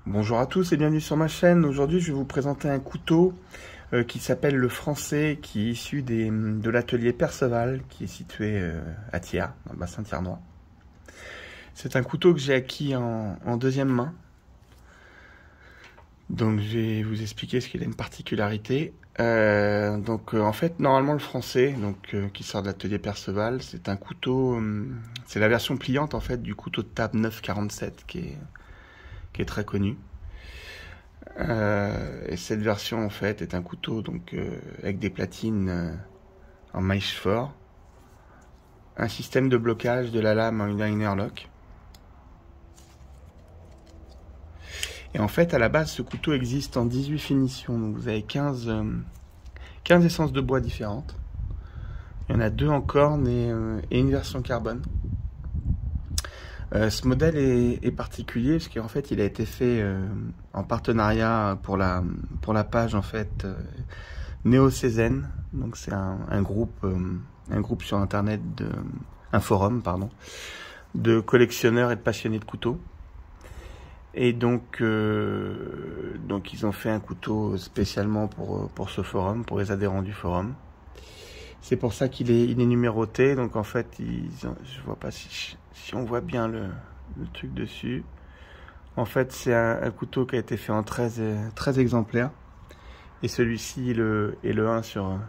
Bonjour à tous et bienvenue sur ma chaîne. Aujourd'hui, je vais vous présenter un couteau qui s'appelle le Français, qui est issu de l'atelier Perceval, qui est situé à Thiers, dans le bassin thiernois. C'est un couteau que j'ai acquis en deuxième main. Donc, je vais vous expliquer ce qu'il a une particularité. En fait, normalement, le Français, qui sort de l'atelier Perceval, c'est un couteau, c'est la version pliante en fait du couteau de table 947 qui est très connu. Et cette version en fait est un couteau avec des platines en maïche fort, un système de blocage de la lame en liner lock. Et en fait à la base ce couteau existe en 18 finitions, donc vous avez 15 essences de bois différentes. Il y en a 2 en corne et une version carbone. Ce modèle est particulier parce qu'en fait il a été fait en partenariat pour la page en fait Néo-Cézanne. Donc c'est un groupe sur internet, un forum pardon, de collectionneurs et de passionnés de couteaux. Et donc ils ont fait un couteau spécialement pour ce forum, pour les adhérents du forum. C'est pour ça qu'il est numéroté. Donc en fait, je vois pas si on voit bien le truc dessus. En fait, c'est un couteau qui a été fait en 13 exemplaires. Et celui-ci est le 1 sur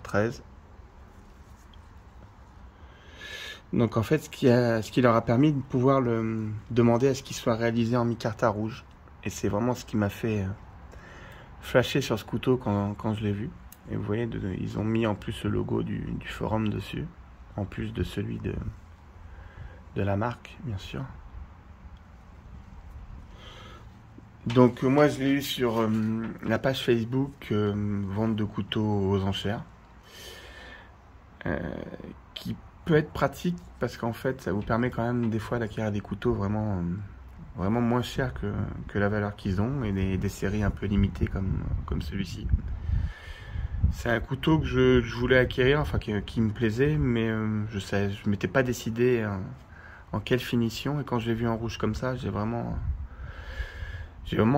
13. Donc en fait, ce qui leur a permis de pouvoir demander à ce qu'il soit réalisé en micarta rouge. Et c'est vraiment ce qui m'a fait flasher sur ce couteau quand je l'ai vu. Et vous voyez, ils ont mis en plus le logo du forum dessus, en plus de celui de la marque, bien sûr. Donc moi je l'ai eu sur la page Facebook vente de couteaux aux enchères, qui peut être pratique parce qu'en fait ça vous permet quand même des fois d'acquérir des couteaux vraiment moins chers que la valeur qu'ils ont, et des séries un peu limitées comme celui-ci. C'est un couteau que je voulais acquérir, enfin qui me plaisait, mais je m'étais pas décidé en quelle finition, et quand je l'ai vu en rouge comme ça, j'ai vraiment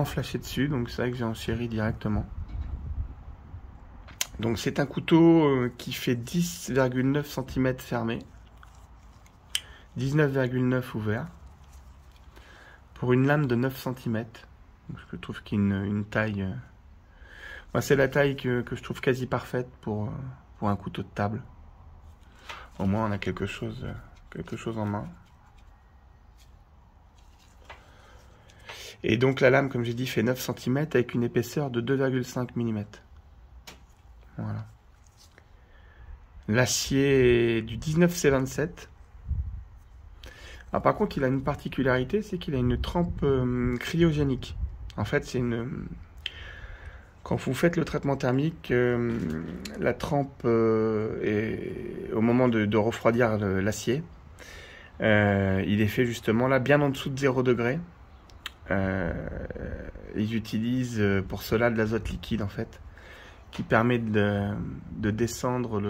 flashé dessus, donc c'est vrai que j'ai enchéri directement. Donc c'est un couteau qui fait 10,9 cm fermé, 19,9 ouvert, pour une lame de 9 cm. Donc je trouve qu'il y a une taille... Moi, c'est la taille que je trouve quasi parfaite pour un couteau de table. Au moins, on a quelque chose en main. Et donc, la lame, comme j'ai dit, fait 9 cm avec une épaisseur de 2,5 mm. Voilà. L'acier est du 19C27. Alors, par contre, il a une particularité, c'est qu'il a une trempe cryogénique. En fait, c'est quand vous faites le traitement thermique, la trempe, au moment de refroidir l'acier, il est fait justement là, bien en dessous de 0 degré. Ils utilisent pour cela de l'azote liquide en fait, qui permet de descendre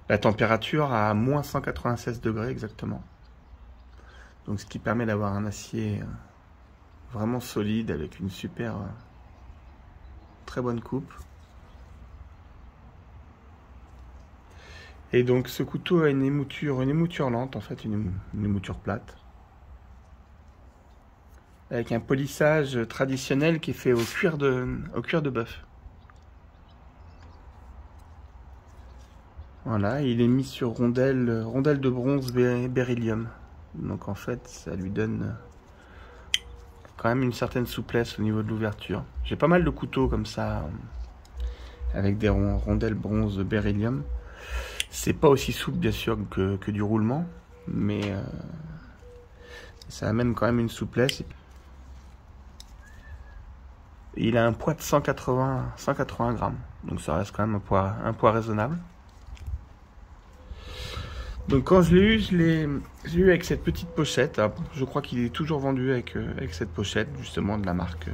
la température à moins 196 degrés exactement. Donc ce qui permet d'avoir un acier vraiment solide avec une très bonne coupe. Et donc ce couteau a une émouture lente, en fait une émouture plate, avec un polissage traditionnel qui est fait au cuir de bœuf. Voilà, il est mis sur rondelle de bronze beryllium. Donc en fait ça lui donne quand même une certaine souplesse au niveau de l'ouverture. J'ai pas mal de couteaux comme ça, avec des rondelles bronze beryllium. C'est pas aussi souple bien sûr que du roulement, mais ça amène quand même une souplesse. Et il a un poids de 180 grammes, donc ça reste quand même un poids raisonnable. Donc quand je l'ai eu avec cette petite pochette. Alors, je crois qu'il est toujours vendu avec cette pochette justement de la marque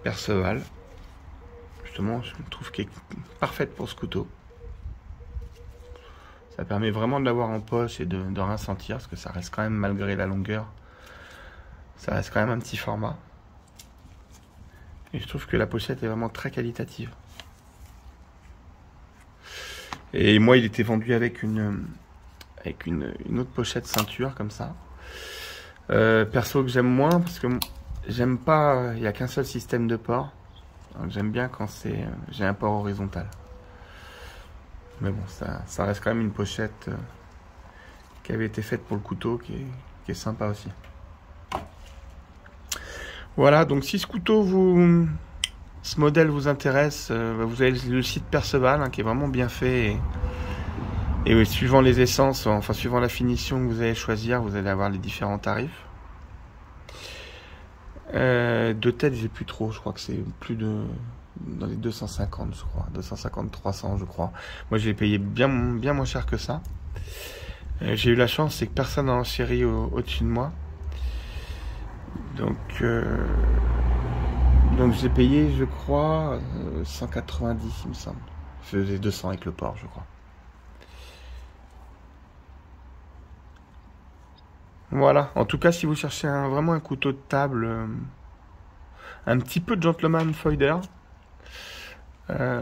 Perceval. Justement, je trouve qu'elle est parfaite pour ce couteau. Ça permet vraiment de l'avoir en poche et de rien sentir, parce que ça reste quand même, malgré la longueur, Ça reste quand même un petit format. Et je trouve que la pochette est vraiment très qualitative. Et moi, il était vendu avec une autre pochette ceinture comme ça. Perso que j'aime moins parce que j'aime pas, il n'y a qu'un seul système de port. J'aime bien quand j'ai un port horizontal. Mais bon, ça reste quand même une pochette qui avait été faite pour le couteau, qui est sympa aussi. Voilà, donc si ce modèle vous intéresse, vous avez le site Perceval qui est vraiment bien fait. Et oui, suivant les essences, enfin suivant la finition que vous allez choisir, vous allez avoir les différents tarifs. De tête, j'ai plus trop, je crois que c'est plus dans les 250, je crois, 250, 300, je crois. Moi, j'ai payé bien moins cher que ça. J'ai eu la chance, c'est que personne n'a enchéri au-dessus de moi. Donc j'ai payé, je crois, 190, il me semble. Je faisais 200 avec le port, je crois. Voilà, en tout cas, si vous cherchez vraiment un couteau de table, un petit peu de gentleman foiler,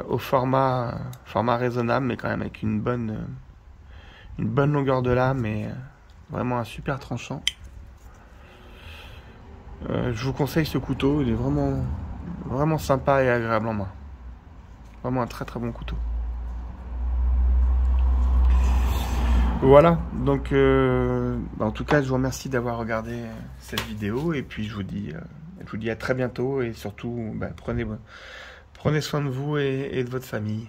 au format raisonnable, mais quand même avec une bonne longueur de lame et vraiment un super tranchant. Je vous conseille ce couteau, il est vraiment sympa et agréable en main. Vraiment un très très bon couteau. Voilà, donc en tout cas je vous remercie d'avoir regardé cette vidéo et puis je vous dis à très bientôt et surtout prenez soin de vous et de votre famille.